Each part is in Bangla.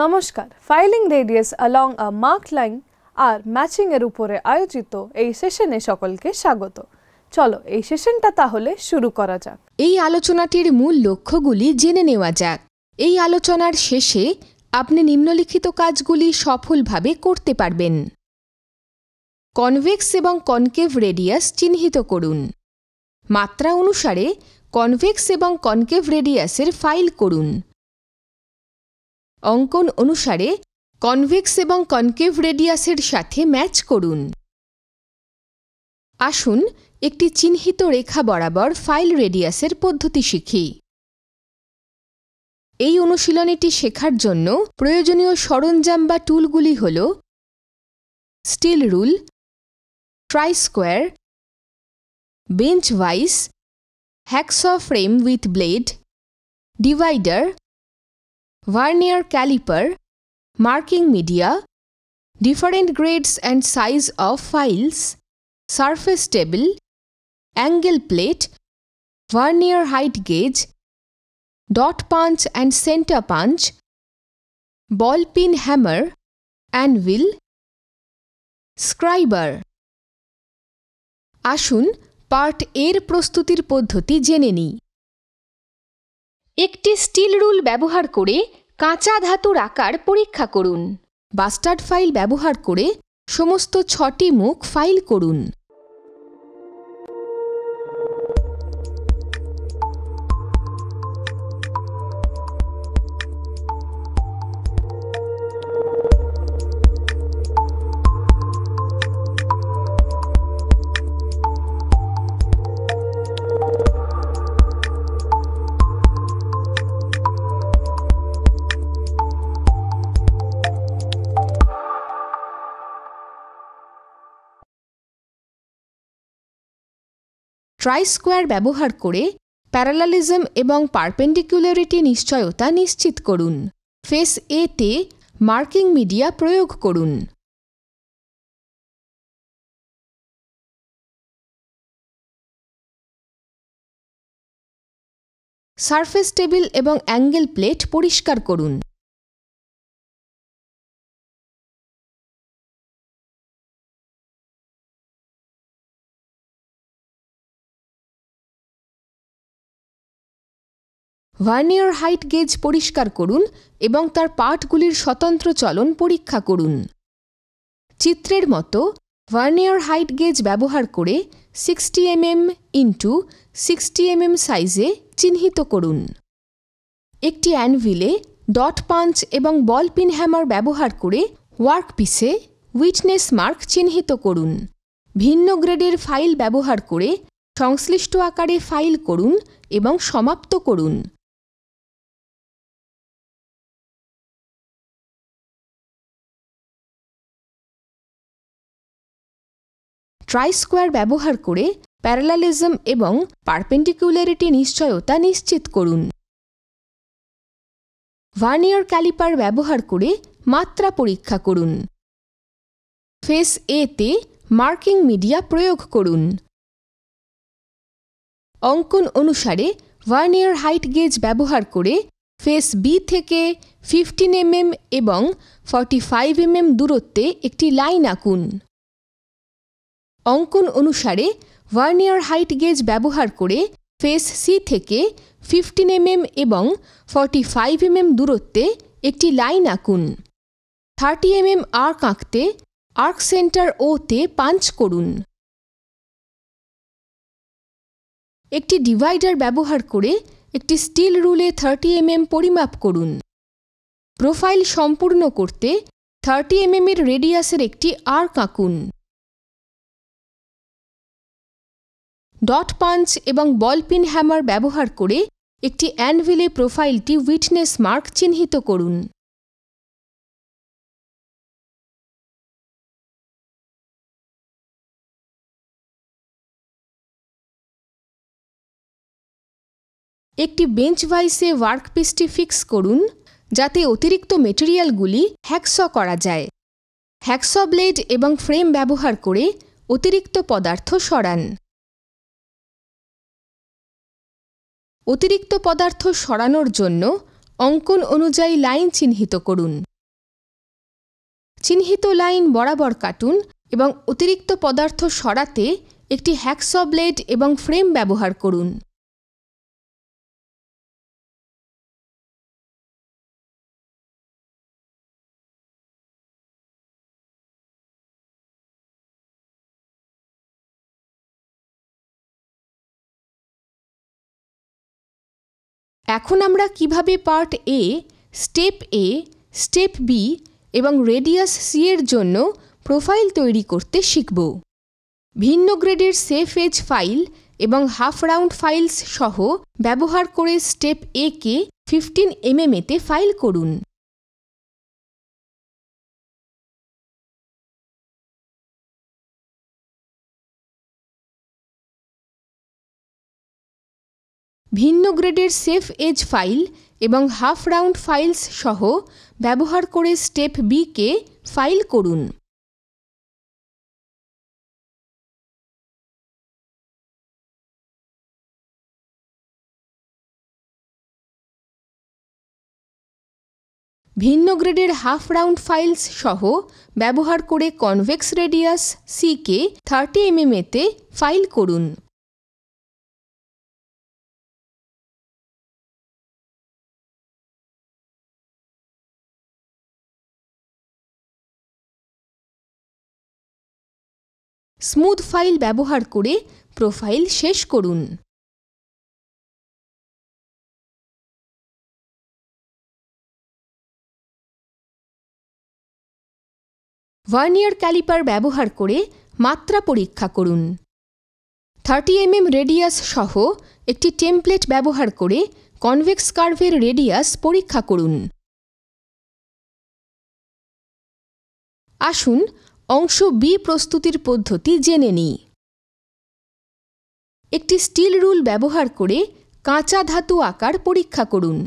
নমস্কার, filing radius along a marked line আর ম্যাচিং এর উপরে আয়োজিত এই সেশনে সকলকে স্বাগত। চলো এই সেশনটা তাহলে শুরু করা যাক। এই আলোচনাটির মূল লক্ষ্যগুলি জেনে নেওয়া যাক। এই আলোচনার শেষে আপনি নিম্নলিখিত কাজগুলি সফলভাবে করতে পারবেন। কনভেক্স এবং কনকেভ রেডিয়াস চিহ্নিত করুন। মাত্রা অনুসারে কনভেক্স এবং কনকেভ রেডিয়াসের ফাইল করুন। অঙ্কন অনুসারে কনভেক্স এবং কনকেভ রেডিয়াসের সাথে ম্যাচ করুন। আসুন একটি চিহ্নিত রেখা বরাবর ফাইল রেডিয়াসের পদ্ধতি শিখি। এই অনুশীলনীটি শেখার জন্য প্রয়োজনীয় সরঞ্জাম বা টুলগুলি হল steel rule, try square, bench vice, hacksaw frame with blade, divider, vernier caliper, marking media, different grades and size of files, surface table, angle plate, vernier height gauge, dot punch and center punch, ball peen hammer, anvil, scriber. আসুন পার্ট এর প্রস্তুতির পদ্ধতি জেনে নিই। একটি স্টিল রুল ব্যবহার করে কাঁচা ধাতুর আকার পরীক্ষা করুন। বাস্টার্ড ফাইল ব্যবহার করে সমস্ত 6টি মুখ ফাইল করুন। ট্রাই স্কোয়ার ব্যবহার করে প্যারালালিজম এবং পারপেন্ডিকুলারিটি নিশ্চয়তা নিশ্চিত করুন। ফেস এ তে মার্কিং মিডিয়া প্রয়োগ করুন। সারফেস টেবিল এবং অ্যাঙ্গেল প্লেট পরিষ্কার করুন। ভার্নিয়ার হাইট গেজ পরিষ্কার করুন এবং তার পার্টগুলির স্বতন্ত্র চলন পরীক্ষা করুন। চিত্রের মতো ভার্নিয়ার হাইট গেজ ব্যবহার করে 60 mm x 60 mm সাইজে চিহ্নিত করুন। একটি অ্যানভিলে ডট পাঞ্চ এবং বল পিন হ্যামার ব্যবহার করে ওয়ার্কপিসে উইটনেস মার্ক চিহ্নিত করুন। ভিন্ন গ্রেডের ফাইল ব্যবহার করে সংশ্লিষ্ট আকারে ফাইল করুন এবং সমাপ্ত করুন। ট্রাই স্কোয়ার ব্যবহার করে প্যারালালিজম এবং পারপেন্ডিকুলারিটি নিশ্চয়তা নিশ্চিত করুন। ভার্নিয়ার ক্যালিপার ব্যবহার করে মাত্রা পরীক্ষা করুন। ফেস এ তে মার্কিং মিডিয়া প্রয়োগ করুন। অঙ্কন অনুসারে ভার্নিয়ার হাইট গেজ ব্যবহার করে ফেস বি থেকে 15 mm এবং 45 mm দূরত্বে একটি লাইন আঁকুন। অঙ্কন অনুসারে ভার্নিয়ার হাইট গেজ ব্যবহার করে ফেস সি থেকে 15 mm এবং 45 mm দূরত্বে একটি লাইন আঁকুন। 30 mm আর্ক আঁকতে আর্ক সেন্টার ও তে পাঞ্চ করুন। একটি ডিভাইডার ব্যবহার করে একটি স্টিল রুলে 30 mm পরিমাপ করুন। প্রোফাইল সম্পূর্ণ করতে 30 mm এর রেডিয়াসের একটি আর্ক আঁকুন। ডট পাঞ্চ এবং বল পিন হ্যামার ব্যবহার করে একটি অ্যানভিলে প্রোফাইলটি উইটনেস মার্ক চিহ্নিত করুন। একটি বেঞ্চ ভাইসে ওয়ার্কপিসটি ফিক্স করুন যাতে অতিরিক্ত মেটেরিয়ালগুলি হ্যাকসঅ করা যায়। হ্যাকসঅ ব্লেড এবং ফ্রেম ব্যবহার করে অতিরিক্ত পদার্থ সরান। অতিরিক্ত পদার্থ সরানোর জন্য অঙ্কন অনুযায়ী লাইন চিহ্নিত করুন। চিহ্নিত লাইন বরাবর কাটুন এবং অতিরিক্ত পদার্থ সরাতে একটি হ্যাকস ব্লেড এবং ফ্রেম ব্যবহার করুন। এখন আমরা কিভাবে পার্ট এ, স্টেপ বি এবং রেডিয়াস সি এর জন্য প্রোফাইল তৈরি করতে শিখব। ভিন্ন গ্রেডের সেফ এজ ফাইল এবং হাফ রাউন্ড ফাইলস সহ ব্যবহার করে স্টেপ এ কে 15 mm তে ফাইল করুন। ভিন্ন গ্রেডের সেফ এজ ফাইল এবং হাফ রাউন্ড ফাইলস সহ ব্যবহার করে স্টেপ বি কে ফাইল করুন। ভিন্ন গ্রেডের হাফ রাউন্ড ফাইলস সহ ব্যবহার করে convex radius C K 30 mm তে ফাইল করুন। স্মুথ ফাইল ব্যবহার করে প্রোফাইল শেষ করুন। ভার্নিয়ার ক্যালিপার ব্যবহার করে মাত্রা পরীক্ষা করুন। 30 mm রেডিয়াস সহ একটি টেমপ্লেট ব্যবহার করে কনভেক্স কার্ভের রেডিয়াস পরীক্ষা করুন। আসুন অংশ বি প্রস্তুতির পদ্ধতি জেনে নিই। একটি স্টিল রুল ব্যবহার করে কাঁচা ধাতু আকার পরীক্ষা করুন।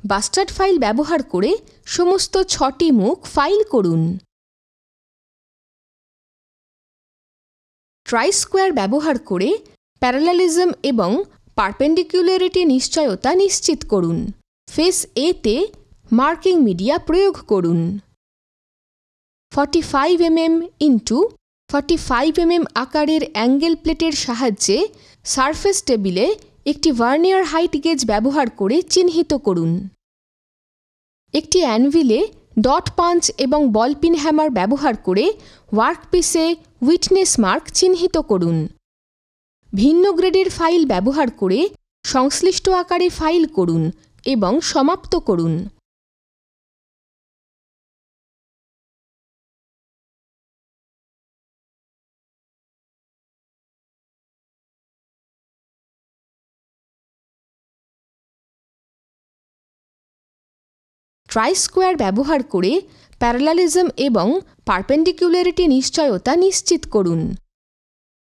বাস্টার্ড ফাইল ব্যবহার করে সমস্ত 6টি মুখ ফাইল করুন। ট্রাই স্কোয়ার ব্যবহার করে প্যারালালিজম এবং পারপেন্ডিকুলারিটি নিশ্চয়তা নিশ্চিত করুন। ফেস এ তে মার্কিং মিডিয়া প্রয়োগ করুন। 45 mm ইন্টু 45 mm আকারের অ্যাঙ্গেল প্লেটের সাহায্যে সারফেস টেবিলে একটি ভার্নিয়ার হাইট গেজ ব্যবহার করে চিহ্নিত করুন। একটি অ্যানভিলে ডট পাঞ্চ এবং বলপিন হ্যামার ব্যবহার করে ওয়ার্কপিসে উইটনেস মার্ক চিহ্নিত করুন। ভিন্ন গ্রেডের ফাইল ব্যবহার করে সংশ্লিষ্ট আকারে ফাইল করুন এবং সমাপ্ত করুন। ট্রাই স্কোয়ার ব্যবহার করে প্যারালালিজম এবং পারপেন্ডিকুলারিটি নিশ্চয়তা নিশ্চিত করুন।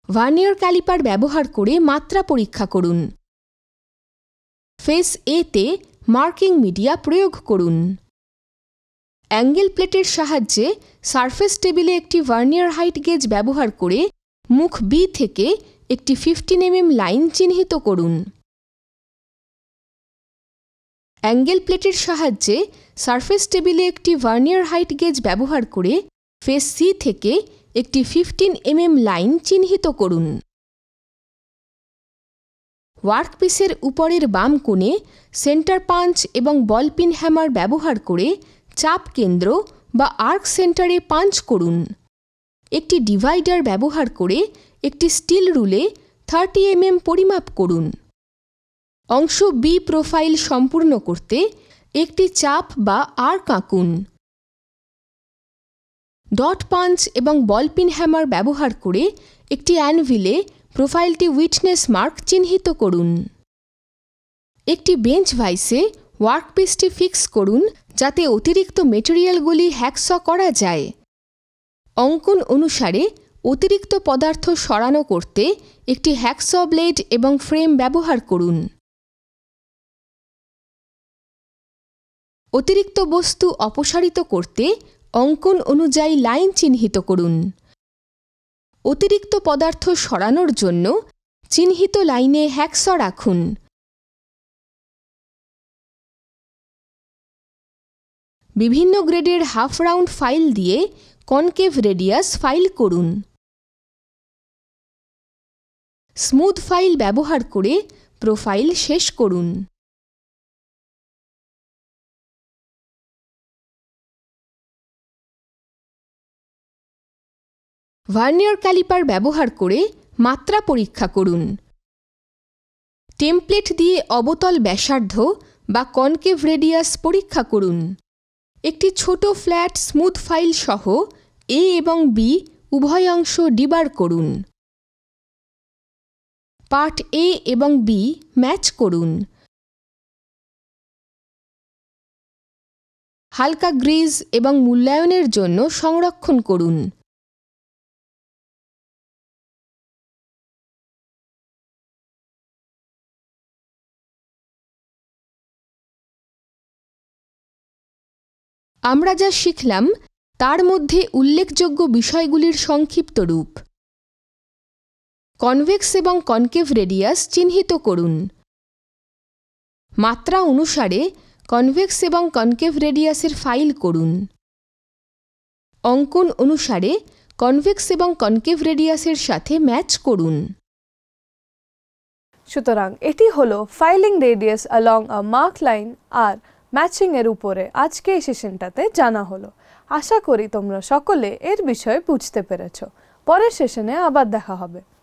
ভার্নিয়ার ক্যালিপার ব্যবহার করে মাত্রা পরীক্ষা করুন। ফেস এ তে মার্কিং মিডিয়া প্রয়োগ করুন। অ্যাঙ্গেল প্লেটের সাহায্যে সারফেস টেবিলে একটি ভার্নিয়ার হাইট গেজ ব্যবহার করে মুখ বি থেকে একটি 15 mm লাইন চিহ্নিত করুন। অ্যাঙ্গেল প্লেটের সাহায্যে সারফেস টেবিলে একটি ভার্নিয়ার হাইট গেজ ব্যবহার করে ফেস সি থেকে একটি 15 mm লাইন চিহ্নিত করুন। ওয়ার্কপিসের উপরের বাম কোণে সেন্টার পাঞ্চ এবং বলপিন হ্যামার ব্যবহার করে চাপ কেন্দ্র বা আর্ক সেন্টারে পাঞ্চ করুন। একটি ডিভাইডার ব্যবহার করে একটি স্টিল রুলে 30 mm পরিমাপ করুন। অংশ বি প্রোফাইল সম্পূর্ণ করতে একটি চাপ বা আর্ক আঁকুন। ডট পাঞ্চ এবং বলপিন হ্যামার ব্যবহার করে একটি অ্যানভিলে প্রোফাইলটি উইটনেস মার্ক চিহ্নিত করুন। একটি বেঞ্চ ভাইসে ওয়ার্কপিসটি ফিক্স করুন যাতে অতিরিক্ত মেটেরিয়ালগুলি হ্যাকস করা যায়। অঙ্কন অনুসারে অতিরিক্ত পদার্থ সরানো করতে একটি হ্যাকস ব্লেড এবং ফ্রেম ব্যবহার করুন। অতিরিক্ত বস্তু অপসারিত করতে অঙ্কন অনুযায়ী লাইন চিহ্নিত করুন। অতিরিক্ত পদার্থ সরানোর জন্য চিহ্নিত লাইনে হ্যাকস রাখুন। বিভিন্ন গ্রেডের হাফ রাউন্ড ফাইল দিয়ে কনকেভ রেডিয়াস ফাইল করুন। স্মুথ ফাইল ব্যবহার করে প্রোফাইল শেষ করুন। ভার্নিয়ার ক্যালিপার ব্যবহার করে মাত্রা পরীক্ষা করুন। টেমপ্লেট দিয়ে অবতল ব্যাসার্ধ বা কনকেভ রেডিয়াস পরীক্ষা করুন। একটি ছোট ফ্ল্যাট স্মুথ ফাইল সহ এ এবং বি উভয় অংশ ডিবার করুন। পার্ট এ এবং বি ম্যাচ করুন। হালকা গ্রিজ এবং মূল্যায়নের জন্য সংরক্ষণ করুন। আমরা যা শিখলাম তার মধ্যে উল্লেখযোগ্য বিষয়গুলির সংক্ষিপ্ত রূপ। কনভেক্স এবং কনকেভ রেডিয়াস চিহ্নিত করুন। মাত্রা অনুসারে কনভেক্স এবং কনকেভ রেডিয়াসের ফাইল করুন। অঙ্কন অনুসারে কনভেক্স এবং কনকেভ রেডিয়াসের সাথে ম্যাচ করুন। সুতরাং এটি হলো filing radius along a mark line আর ম্যাচিং এর উপরে আজকে এই সেশনটাতে জানা হলো। আশা করি তোমরা সকলে এর বিষয়ে বুঝতে পেরেছো। পরের সেশনে আবার দেখা হবে।